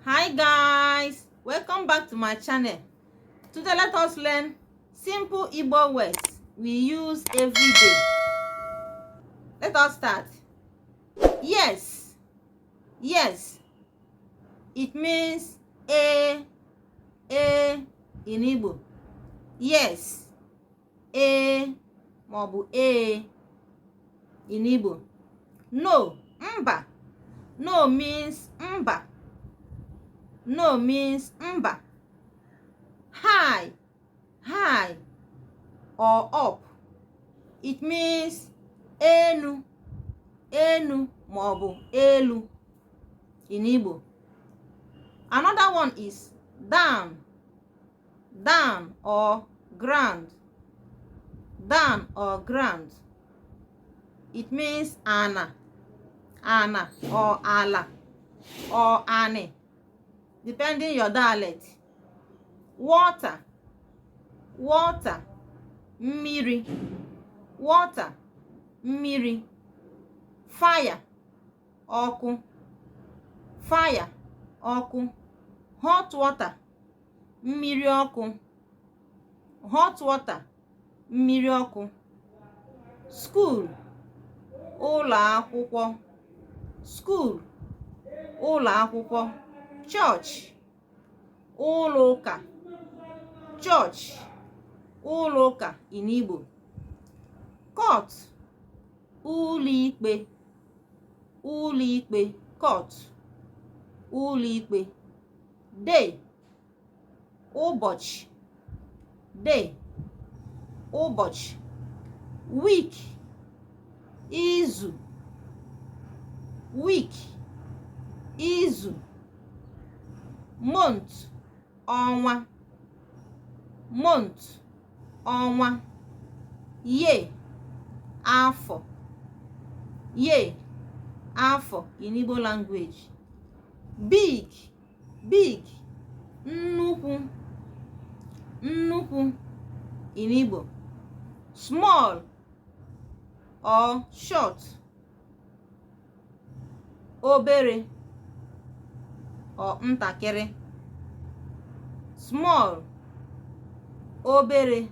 Hi guys, welcome back to my channel. Today let us learn simple Igbo words we use every day. Let us start. Yes. Yes. It means a in Igbo. Yes. A maọbụ in Igbo. No. Mba. No means mba. No means mba. High or up. It means enu maọbụ elu in Igbo. Another one is down or ground. Down or ground. It means ana or ala or ani, depending your dialect. Water, mmiri. Water, mmiri. Fire, ọkụ. Fire, ọkụ. Hot water, mmiri ọkụ. Hot water, mmiri ọkụ. School, ụlọ akwụkwọ. School, ụlọ akwụkwọ. Church, ụlọ ụka. Church, ụlọ ụka in Igbo. Court, ụlọikpe. Ụlọikpe, court, ụlọikpe. Day, ụbọchị. Day, ụbọchị. Week, izu. Week, izu. Month, ọnwa. Month, ọnwa. Year, afọ. Year, afọ in Igbo language. Big, nnukwu. Nnukwu in Igbo. Small or short. Obere or ntakịrị. Small, obere.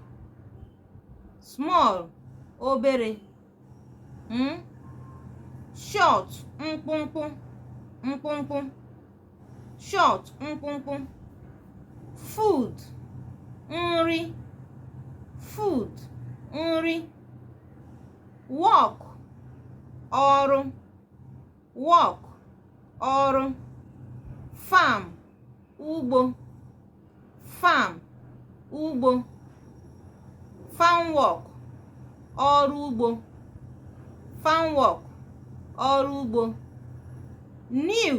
Small, obere. Short, mkpụmkpụ. Short, mkpụmkpụ. Food, nri. Food, nri. Work, ọrụ. Work, ọrụ. Farm, ugbo. Farm, ugbo. Farm work, ọrụ ugbo. Farm work, ọrụ ugbo. New,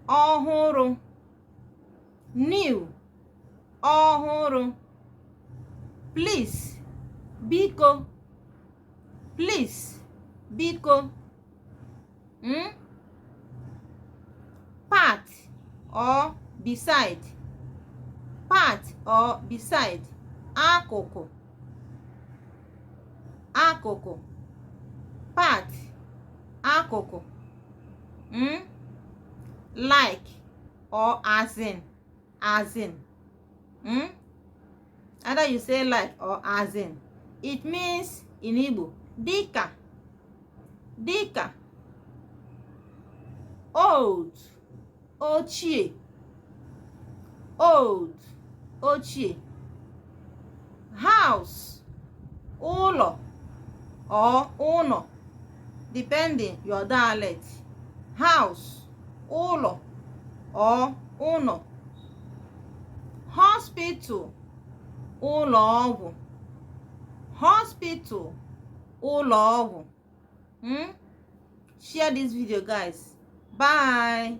ọhụrụ. New, ọhụrụ. Please, biko. Please, biko. Part or beside. Part or beside. Akụkụ. Akụkụ. Part, akụkụ. Like or as in. Either you say like or as in. It means in Igbo dịka. Old, ochie. Old, ochie. House, ụlọ or ụnọ, depending your dialect. House, ụlọ or ụnọ. Hospital, ụlọ ọgwụ. Hospital, ụlọ ọgwụ. Share this video, guys. Bye.